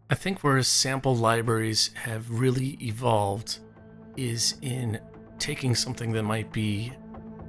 I think where sample libraries have really evolved is in taking something that might be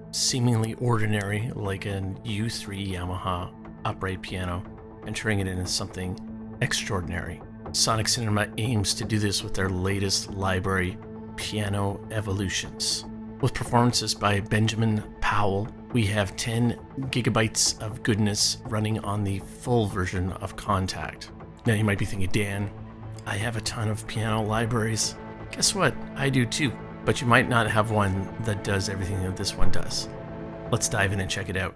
seemingly ordinary, like an U3 Yamaha upright piano, and turning it into something extraordinary. Sonixinema aims to do this with their latest library, Piano Evolutions. With performances by Benjamin Powell, we have 10 gigabytes of goodness running on the full version of Contact. Now you might be thinking, Dan, I have a ton of piano libraries. Guess what? I do too. But you might not have one that does everything that this one does. Let's dive in and check it out.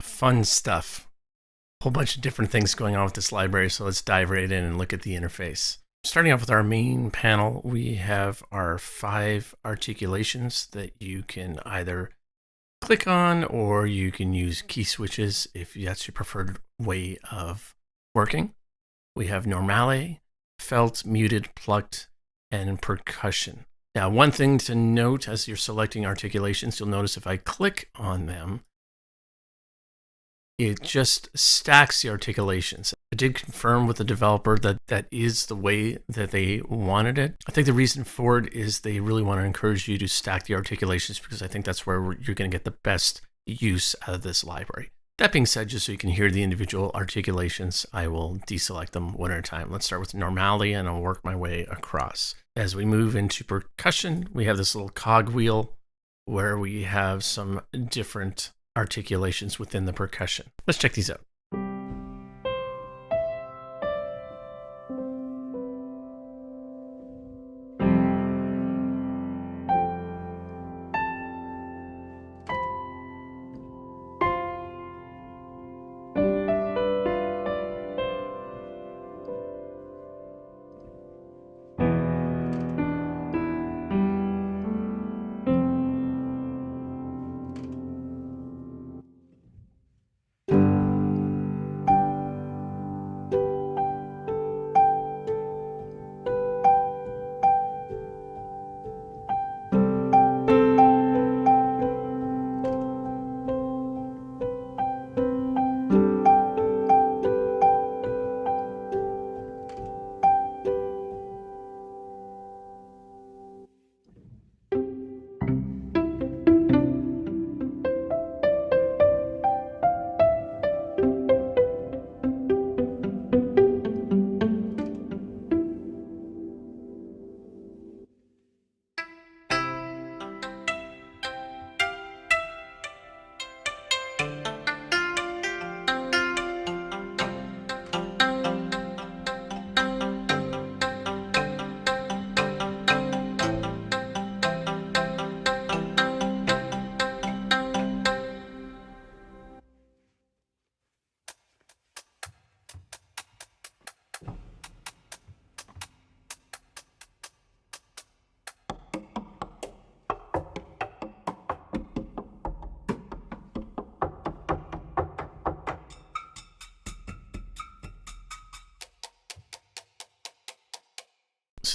Fun stuff. A whole bunch of different things going on with this library, so let's dive right in and look at the interface. Starting off with our main panel, we have our 5 articulations that you can either click on or you can use key switches if that's your preferred way of working. We have normale, felt, muted, plucked, and percussion. Now, one thing to note as you're selecting articulations, you'll notice if I click on them, it just stacks the articulations. I did confirm with the developer that that is the way that they wanted it. I think the reason for it is they really want to encourage you to stack the articulations because I think that's where you're going to get the best use out of this library. That being said, just so you can hear the individual articulations, I will deselect them one at a time. Let's start with normality and I'll work my way across. As we move into percussion, we have this little cog wheel where we have some different articulations within the percussion. Let's check these out.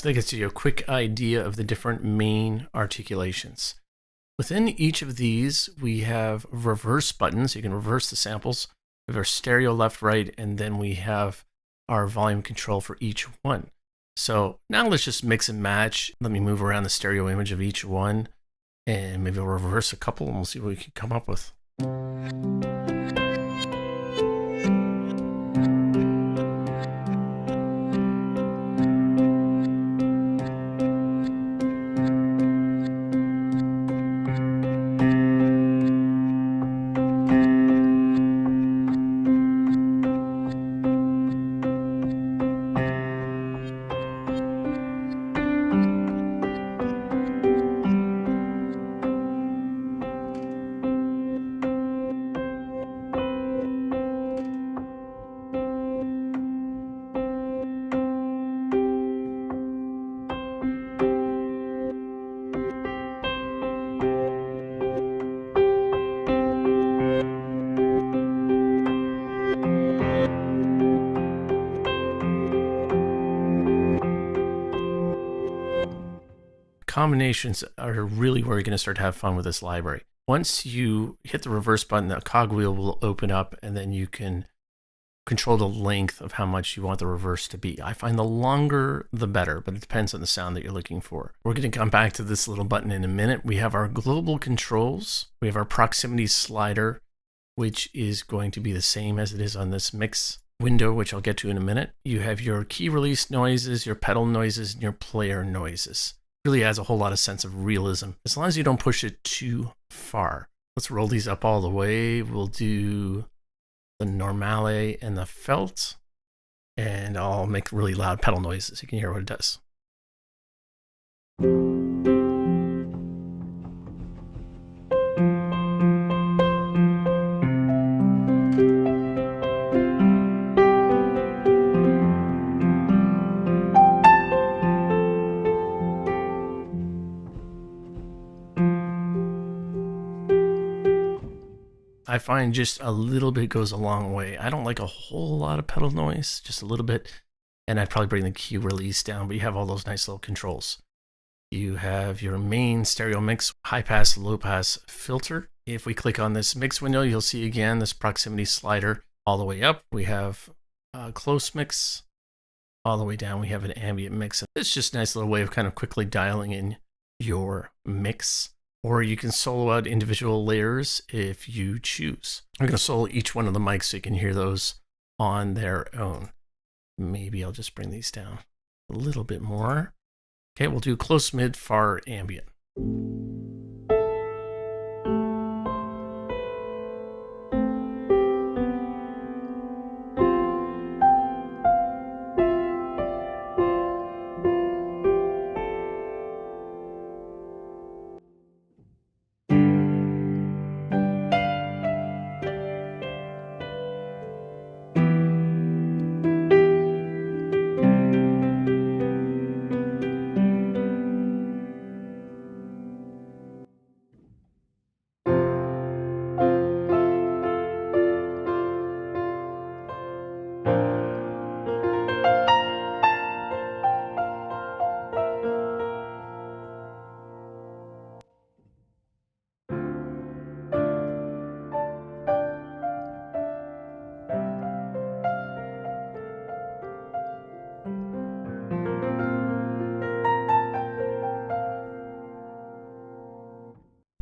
So that gives you a quick idea of the different main articulations. Within each of these, we have reverse buttons. You can reverse the samples. We have our stereo left, right, and then we have our volume control for each one. So now let's just mix and match. Let me move around the stereo image of each one, and maybe we'll reverse a couple and we'll see what we can come up with. Combinations are really where you're going to start to have fun with this library. Once you hit the reverse button, the cogwheel will open up, and then you can control the length of how much you want the reverse to be. I find the longer, the better, but it depends on the sound that you're looking for. We're going to come back to this little button in a minute. We have our global controls. We have our proximity slider, which is going to be the same as it is on this mix window, which I'll get to in a minute. You have your key release noises, your pedal noises, and your player noises. Really adds a whole lot of sense of realism, as long as you don't push it too far. Let's roll these up all the way. We'll do the normale and the felt, and I'll make really loud pedal noises. You can hear what it does. I find just a little bit goes a long way. I don't like a whole lot of pedal noise, just a little bit. And I'd probably bring the key release down, but you have all those nice little controls. You have your main stereo mix, high pass, low pass filter. If we click on this mix window, you'll see again this proximity slider all the way up. We have a close mix. All the way down, we have an ambient mix. It's just a nice little way of kind of quickly dialing in your mix. Or you can solo out individual layers if you choose. I'm going to solo each one of the mics so you can hear those on their own. Maybe I'll just bring these down a little bit more. Okay, we'll do close, mid, far, ambient.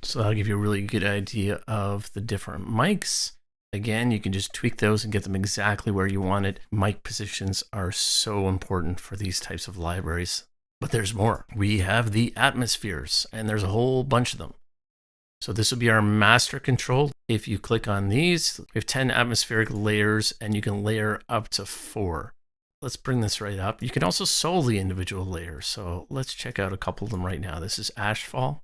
So that'll give you a really good idea of the different mics. Again, you can just tweak those and get them exactly where you want it. Mic positions are so important for these types of libraries. But there's more. We have the atmospheres, and there's a whole bunch of them. So this will be our master control. If you click on these, we have 10 atmospheric layers, and you can layer up to 4. Let's bring this right up. You can also solo the individual layers. So let's check out a couple of them right now. This is Ashfall.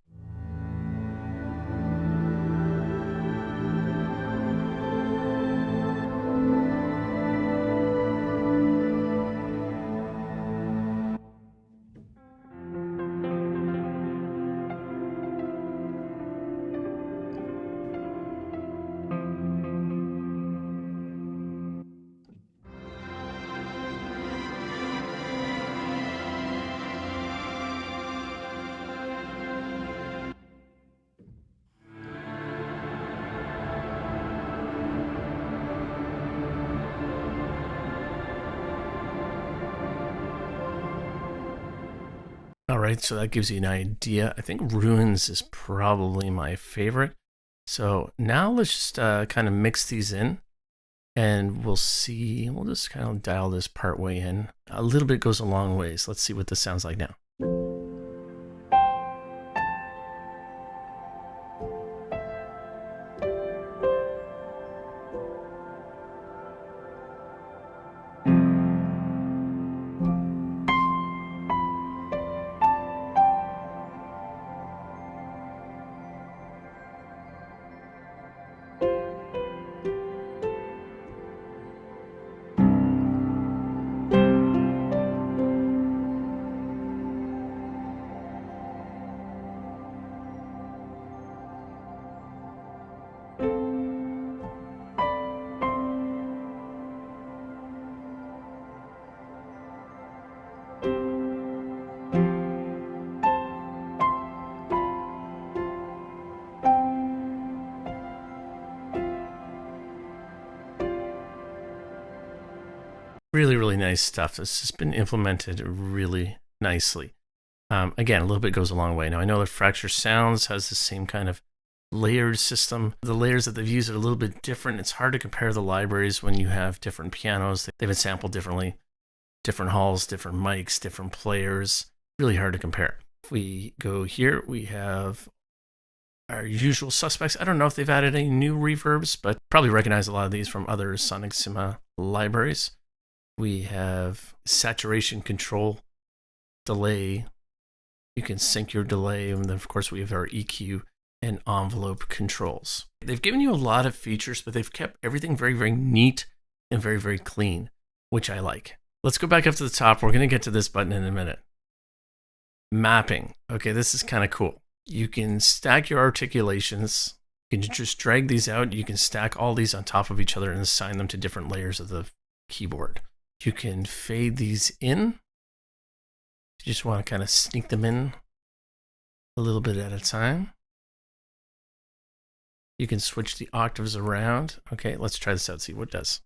All right, so that gives you an idea. I think ruins is probably my favorite. So now let's just kind of mix these in, and we'll see. We'll just kind of dial this part way in. A little bit goes a long ways. Let's see what this sounds like now. Really, really nice stuff. This has been implemented really nicely. Again, a little bit goes a long way. Now, I know that Fracture Sounds has the same kind of layered system. The layers that they've used are a little bit different. It's hard to compare the libraries when you have different pianos. They've been sampled differently, different halls, different mics, different players. Really hard to compare. If we go here, we have our usual suspects. I don't know if they've added any new reverbs, but probably recognize a lot of these from other Sonixinema libraries. We have saturation control, delay. You can sync your delay. And then, of course, we have our EQ and envelope controls. They've given you a lot of features, but they've kept everything very, very neat and very, very clean, which I like. Let's go back up to the top. We're going to get to this button in a minute. Mapping. Okay, this is kind of cool. You can stack your articulations. You can just drag these out. You can stack all these on top of each other and assign them to different layers of the keyboard. You can fade these in. You just want to kind of sneak them in a little bit at a time. You can switch the octaves around. Okay, let's try this out, see what it does.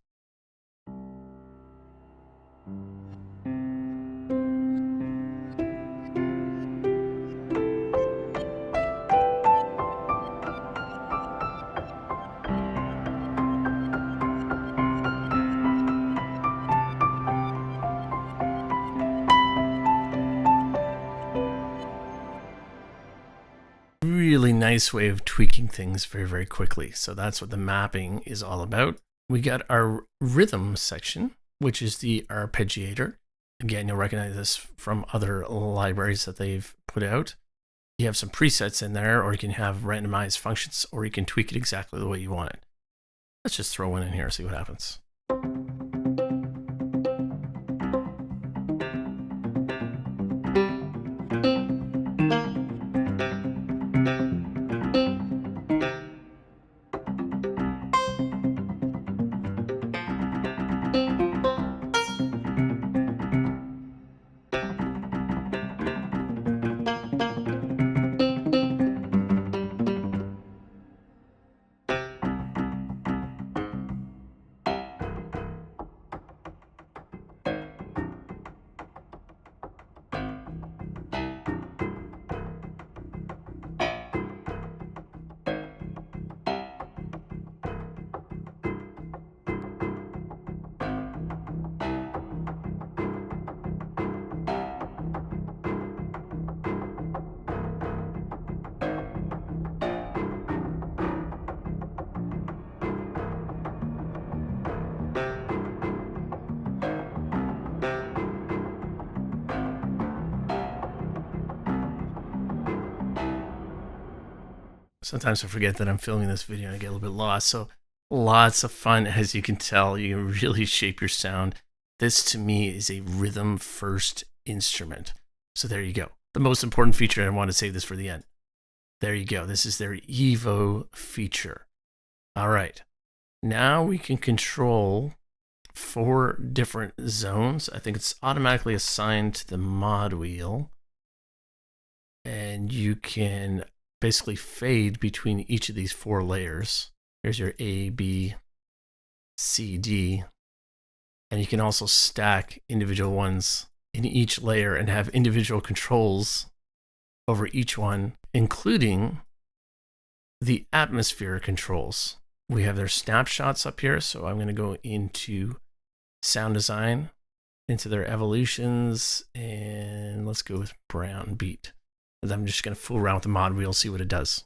Really nice way of tweaking things very, very quickly. So that's what the mapping is all about. We got our rhythm section, which is the arpeggiator. Again, you'll recognize this from other libraries that they've put out. You have some presets in there, or you can have randomized functions, or you can tweak it exactly the way you want it. Let's just throw one in here and see what happens. Sometimes I forget that I'm filming this video and I get a little bit lost. So lots of fun, as you can tell. You can really shape your sound. This to me is a rhythm first instrument. So there you go. The most important feature, I want to save this for the end. There you go. This is their Evo feature. All right. Now we can control 4 different zones. I think it's automatically assigned to the mod wheel. And you can basically fade between each of these 4 layers. Here's your A, B, C, D. And you can also stack individual ones in each layer and have individual controls over each one, including the atmosphere controls. We have their snapshots up here. So I'm going to go into sound design, into their evolutions, and let's go with brown beat. And I'm just going to fool around with the mod wheel, see what it does.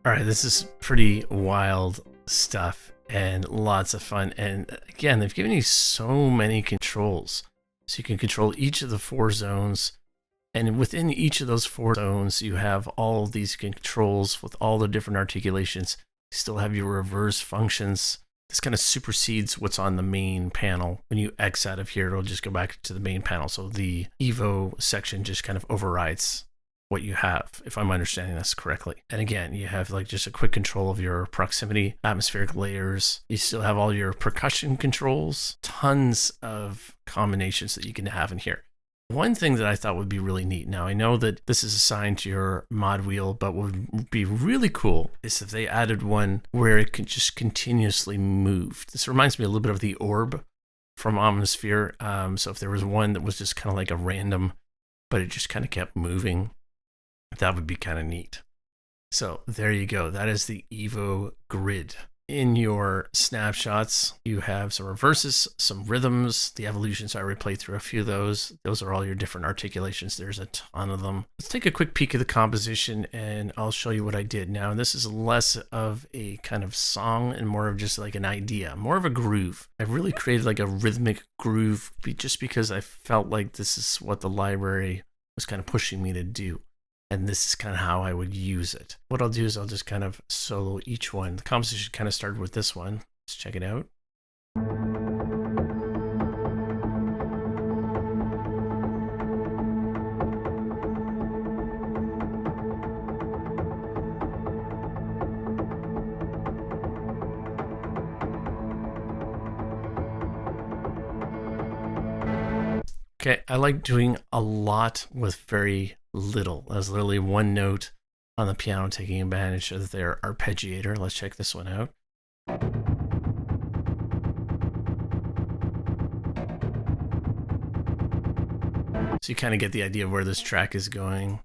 All right, this is pretty wild stuff and lots of fun. And again, they've given you so many controls. So you can control each of the 4 zones. And within each of those 4 zones, you have all of these controls with all the different articulations. You still have your reverse functions. This kind of supersedes what's on the main panel. When you X out of here, it'll just go back to the main panel. So the Evo section just kind of overrides what you have, if I'm understanding this correctly. And again, you have like just a quick control of your proximity, atmospheric layers. You still have all your percussion controls, tons of combinations that you can have in here. One thing that I thought would be really neat, now I know that this is assigned to your mod wheel, but what would be really cool is if they added one where it can just continuously move. This reminds me a little bit of the orb from Atmosphere. So if there was one that was just kind of like a random, but it just kind of kept moving, that would be kind of neat. So there you go. That is the Evo grid. In your snapshots, you have some reverses, some rhythms, the evolutions. I already played through a few of those. Those are all your different articulations. There's a ton of them. Let's take a quick peek at the composition and I'll show you what I did. Now, this is less of a kind of song and more of just like an idea, more of a groove. I've really created like a rhythmic groove just because I felt like this is what the library was kind of pushing me to do. And this is kind of how I would use it. What I'll do is I'll just kind of solo each one. The composition kind of started with this one. Let's check it out. Okay, I like doing a lot with very little. That's literally one note on the piano taking advantage of their arpeggiator. Let's check this one out. So you kind of get the idea of where this track is going.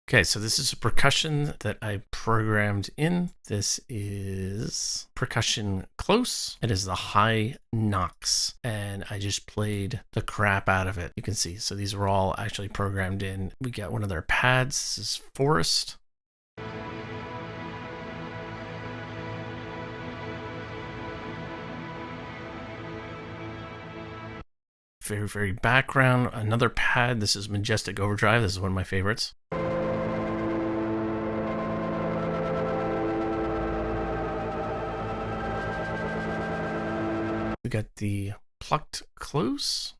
Okay, so this is a percussion that I programmed in. This is percussion close. It is the high Knox, and I just played the crap out of it. You can see, so these were all actually programmed in. We got one of their pads. This is Forest. Very, very background. Another pad. This is Majestic Overdrive. This is one of my favorites. We got the plucked close.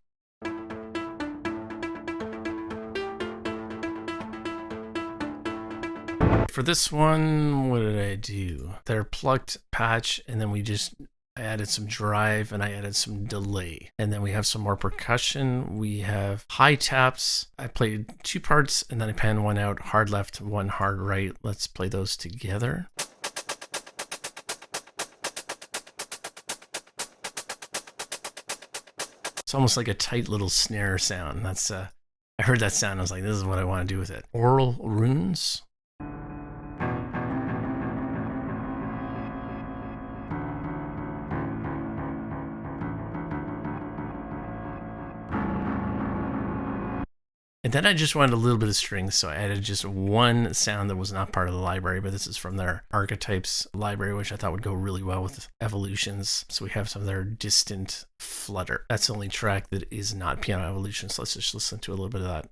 For this one, what did I do? They're plucked patch, and then we just I added some drive, and I added some delay. And then we have some more percussion. We have high taps. I played 2 parts, and then I panned one out, hard left, one hard right. Let's play those together. It's almost like a tight little snare sound. That's I heard that sound. I was like, this is what I want to do with it. Aural runes. And then I just wanted a little bit of strings, so I added just one sound that was not part of the library, but this is from their archetypes library, which I thought would go really well with evolutions. So we have some of their distant flutter. That's the only track that is not piano evolution, so let's just listen to a little bit of that.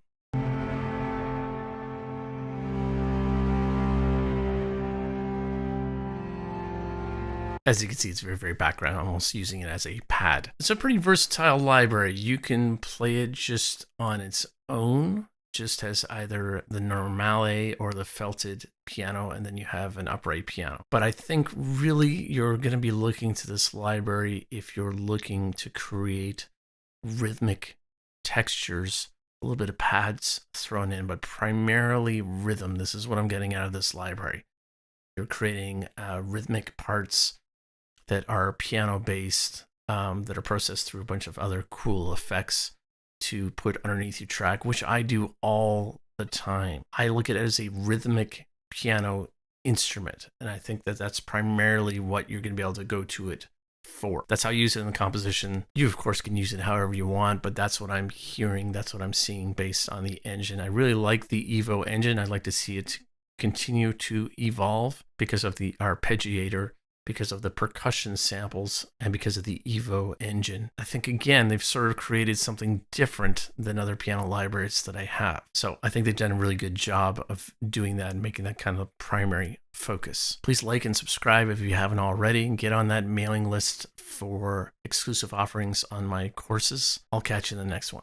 As you can see, it's very, very background, almost using it as a pad. It's a pretty versatile library. You can play it just on its own, just as either the normale or the felted piano, and then you have an upright piano. But I think really you're going to be looking to this library if you're looking to create rhythmic textures, a little bit of pads thrown in, but primarily rhythm. This is what I'm getting out of this library. You're creating rhythmic parts that are piano based, that are processed through a bunch of other cool effects to put underneath your track, which I do all the time. I look at it as a rhythmic piano instrument, and I think that that's primarily what you're going to be able to go to it for. That's how you use it in the composition. You, of course, can use it however you want, but that's what I'm hearing. That's what I'm seeing based on the engine. I really like the Evo engine. I'd like to see it continue to evolve because of the arpeggiator, because of the percussion samples, and because of the Evo engine. I think, again, they've sort of created something different than other piano libraries that I have. So I think they've done a really good job of doing that and making that kind of primary focus. Please like and subscribe if you haven't already, and get on that mailing list for exclusive offerings on my courses. I'll catch you in the next one.